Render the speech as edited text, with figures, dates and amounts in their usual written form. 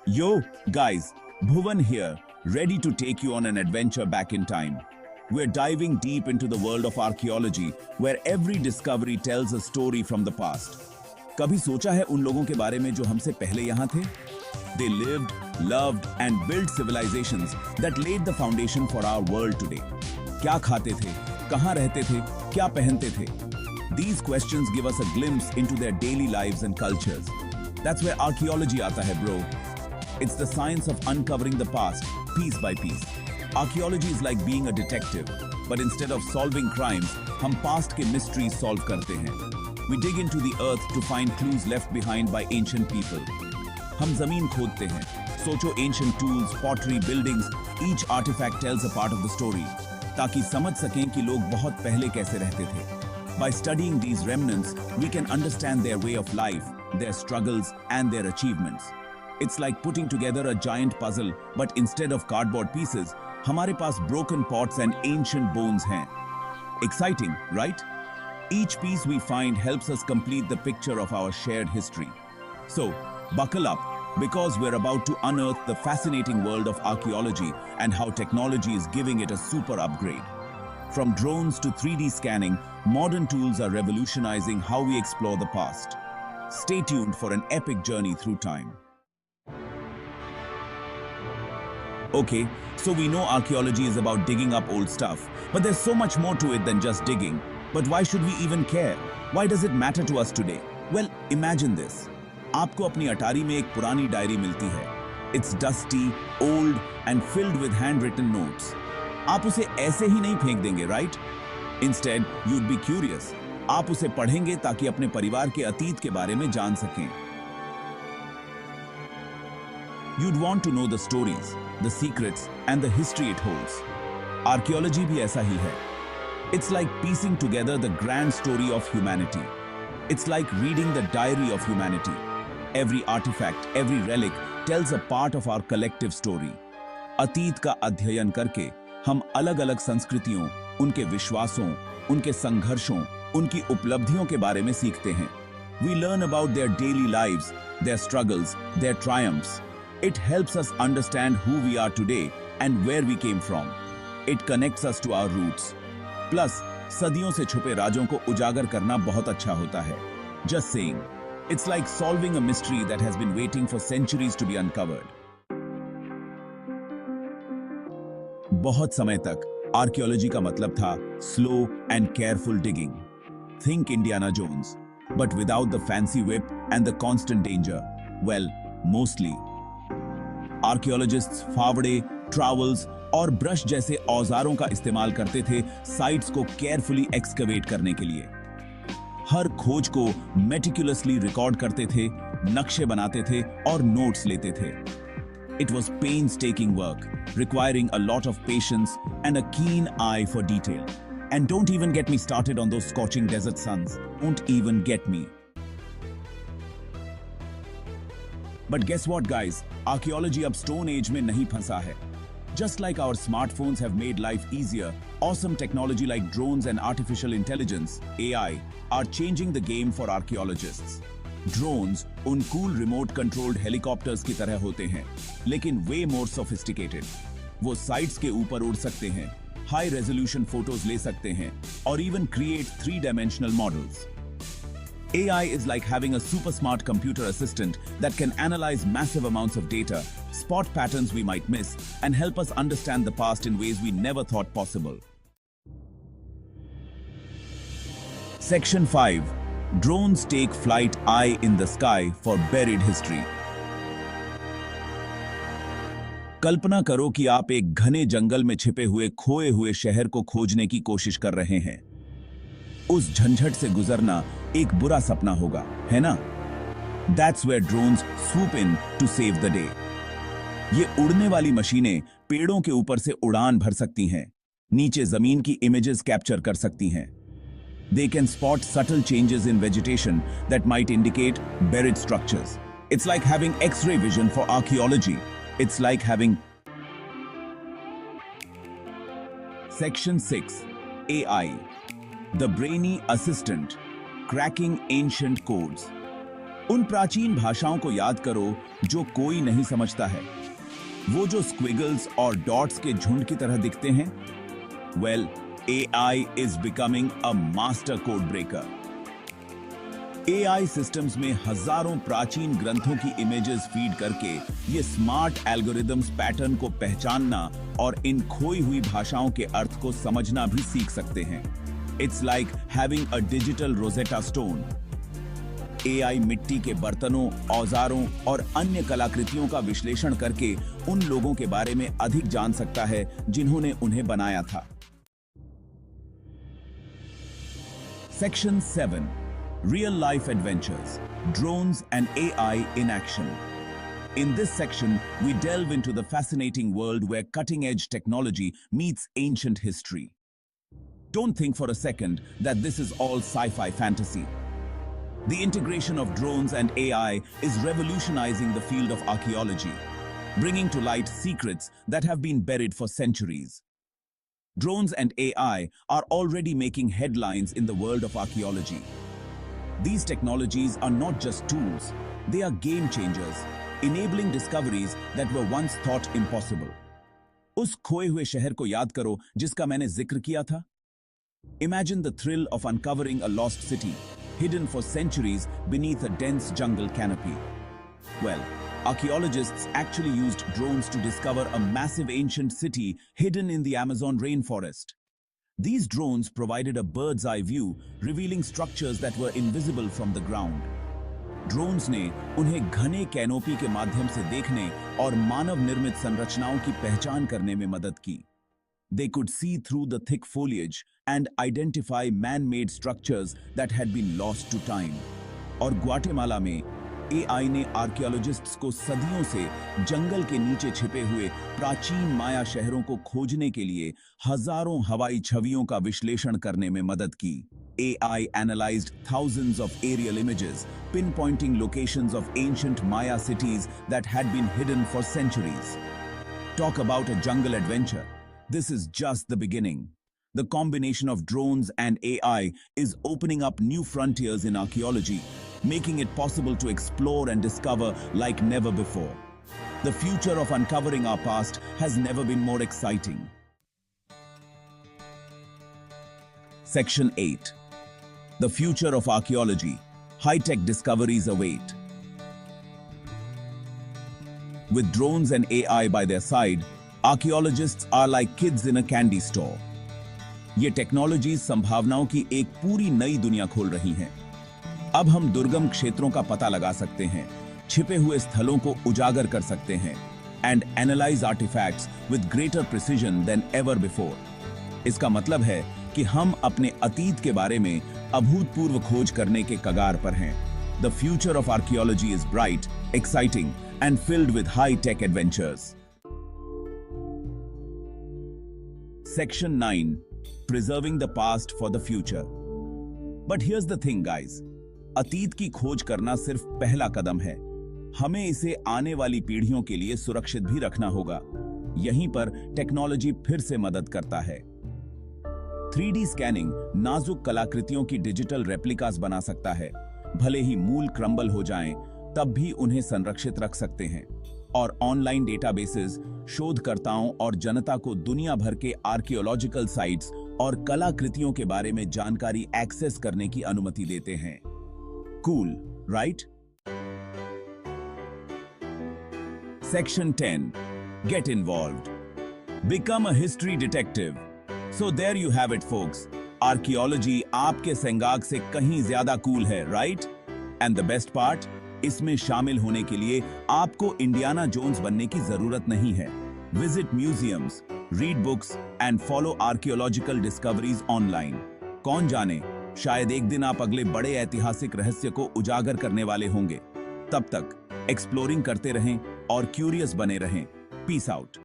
Yo, guys, Bhuvan here, ready to take you on an adventure back in time. We're diving deep into the world of archaeology, where every discovery tells a story from the past. कभी सोचा है उन लोगों के बारे में जो हमसे पहले यहाँ थे? They lived, loved, and built civilizations that laid the foundation for our world today. क्या खाते थे? कहाँ रहते थे? क्या पहनते थे? These questions give us a glimpse into their daily lives and cultures. That's where archaeology आता है, bro. It's the science of uncovering the past, piece by piece. Archaeology is like being a detective, but instead of solving crimes, हम past के mysteries solve करते हैं. We dig into the earth to find clues left behind by ancient people. हम जमीन खोदते हैं. सोचो ancient tools, pottery, buildings, each artifact tells a part of the story, ताकि समझ सकें कि लोग बहुत पहले कैसे रहते थे. By studying these remnants, we can understand their way of life, their struggles, and their achievements. It's like putting together a giant puzzle, but instead of cardboard pieces, हमारे पास broken pots and ancient bones हैं. Exciting, right? Each piece we find helps us complete the picture of our shared history. So, buckle up, because we're about to unearth the fascinating world of archaeology and how technology is giving it a super upgrade. From drones to 3D scanning, modern tools are revolutionizing how we explore the past. Stay tuned for an epic journey through time. Okay, so we know archaeology is about digging up old stuff, but there's so much more to it than just digging. But why should we even care? Why does it matter to us today? Well, imagine this. आपको अपनी अटारी में एक पुरानी diary मिलती है. It's dusty, old, and filled with handwritten notes. आप उसे ऐसे ही नहीं फेंक देंगे, right? Instead, you'd be curious. आप उसे पढ़ेंगे ताकि अपने परिवार के अतीत के बारे में जान सकें. You'd want to know the stories, the secrets, and the history it holds. Archaeology भी ऐसा ही है. It's like piecing together the grand story of humanity. It's like reading the diary of humanity. Every artifact, every relic tells a part of our collective story. अतीत का अध्ययन करके हम अलग-अलग संस्कृतियों, उनके विश्वासों, उनके संघर्षों, उनकी उपलब्धियों के बारे में सीखते हैं. We learn about their daily lives, their struggles, their triumphs. It helps us understand who we are today and where we came from. It connects us to our roots. Plus, सदियों से छुपे राजों को उजागर करना बहुत अच्छा होता है. Just saying. It's like solving a mystery that has been waiting for centuries to be uncovered. बहुत समय तक आर्कियोलॉजी का मतलब था slow and careful digging. Think Indiana Jones, but without the fancy whip and the constant danger. Well, mostly. Archaeologists फावड़े, travels और brush जैसे औजारों का इस्तेमाल करते थे साइट्स को केयरफुली एक्सकवेट करने के लिए. हर खोज को मेटिकुलसली रिकॉर्ड करते थे, नक्शे बनाते थे और नोट्स लेते थे. It was painstaking work, requiring a lot of patience and a keen eye for detail. And don't even get me started on those scorching desert suns. Don't even get me. But guess what, guys? Archaeology अब Stone Age में नहीं फंसा है. Just like our smartphones have made life easier, awesome technology like drones and artificial intelligence (AI) are changing the game for archaeologists. Drones उन cool remote-controlled helicopters की तरह होते हैं, लेकिन way more sophisticated. वो sites के ऊपर उड़ सकते हैं, high-resolution photos ले सकते हैं, और even create three-dimensional models. AI is like having a super smart computer assistant that can analyze massive amounts of data, spot patterns we might miss, and help us understand the past in ways we never thought possible. Section 5. Drones take flight eye in the sky for buried history. कल्पना करो कि आप एक घने जंगल में छिपे हुए खोए हुए शहर को खोजने की कोशिश कर रहे हैं. उस झंझट से गुजरना एक बुरा सपना होगा, है ना? That's where drones swoop in to save the day. ये उड़ने वाली मशीनें पेड़ों के ऊपर से उड़ान भर सकती हैं, नीचे जमीन की इमेजेस कैप्चर कर सकती हैं. They can spot subtle changes in vegetation that might indicate buried structures. It's like having X-ray vision for archaeology. It's like having Section 6. AI. The brainy assistant, cracking ancient codes. उन प्राचीन भाषाओं को याद करो जो कोई नहीं समझता है, वो जो स्क्विगल्स और डॉट्स के झुंड की तरह दिखते हैं। Well, AI is becoming a master code breaker. AI systems में हजारों प्राचीन ग्रंथों की इमेजेस फीड करके ये स्मार्ट एल्गोरिदम्स पैटर्न को पहचानना और इन खोई हुई भाषाओं के अर्थ को समझना भी सीख सकते हैं। It's like having a digital Rosetta Stone. AI मिट्टी के बर्तनों, औजारों और अन्य कलाकृतियों का विश्लेषण करके उन लोगों के बारे में अधिक जान सकता है जिन्होंने उन्हें बनाया था। Section 7. Real-life adventures, drones and AI in action. In this section, we delve into the fascinating world where cutting-edge technology meets ancient history. Don't think for a second that this is all sci-fi fantasy. The integration of drones and AI is revolutionizing the field of archaeology, bringing to light secrets that have been buried for centuries. Drones and AI are already making headlines in the world of archaeology. These technologies are not just tools, they are game changers, enabling discoveries that were once thought impossible. उस खोए हुए शहर को याद करो जिसका मैंने जिक्र किया था। Imagine the thrill of uncovering a lost city, hidden for centuries beneath a dense jungle canopy. Well, archaeologists actually used drones to discover a massive ancient city hidden in the Amazon rainforest. These drones provided a bird's eye view, revealing structures that were invisible from the ground. Drones ने उन्हें घने canopy के माध्यम से देखने और मानव निर्मित संरचनाओं की पहचान करने में मदद की। They could see through the thick foliage and identify man-made structures that had been lost to time. और ग्वाटेमाला में AI ने आर्कियोलॉजिस्ट्स को सदियों से जंगल के नीचे छिपे हुए प्राचीन माया शहरों को खोजने के लिए हजारों हवाई छवियों का विश्लेषण करने में मदद की। AI analyzed thousands of aerial images, pinpointing locations of ancient Maya cities that had been hidden for centuries. Talk about a jungle adventure. This is just the beginning. The combination of drones and AI is opening up new frontiers in archaeology, making it possible to explore and discover like never before. The future of uncovering our past has never been more exciting. Section 8. The future of archaeology. High-tech discoveries await. With drones and AI by their side, archaeologists are like kids in a candy store. ये technologies संभावनाओं की एक पूरी नई दुनिया खोल रही हैं। अब हम दुर्गम क्षेत्रों का पता लगा सकते हैं, छिपे हुए स्थलों को उजागर कर सकते हैं and analyze artifacts with greater precision than ever before. इसका मतलब है कि हम अपने अतीत के बारे में अभूतपूर्व खोज करने के कगार पर हैं। The future of archaeology is bright, exciting and filled with high-tech adventures. Section 9. Preserving the past for the future. But here's the thing, guys. अतीत की खोज करना सिर्फ पहला कदम है। हमें इसे आने वाली पीढ़ियों के लिए सुरक्षित भी रखना होगा। यहीं पर टेक्नोलॉजी फिर से मदद करता है। 3D स्कैनिंग नाजुक कलाकृतियों की डिजिटल रेप्लिकास बना सकता है। भले ही मूल क्रम्बल हो जाएं, तब भी उन्हें संरक्षित रख सकते हैं। और ऑनलाइन डेटाबेसेस शोधकर्ताओं और जनता को दुनिया भर के आर्कियोलॉजिकल साइट्स और कलाकृतियों के बारे में जानकारी एक्सेस करने की अनुमति देते हैं। Cool, right? Section 10. Get involved. Become a history detective. So there you have it, folks. Archaeology आपके सेंगाग से कहीं ज्यादा कूल है, right? And the best part? इसमें शामिल होने के लिए आपको इंडियाना जोन्स बनने की जरूरत नहीं है। Visit museums, read books and follow archaeological discoveries online. कौन जाने, शायद एक दिन आप अगले बड़े ऐतिहासिक रहस्य को उजागर करने वाले होंगे। तब तक एक्सप्लोरिंग करते रहें और क्यूरियस बने रहें। Peace out.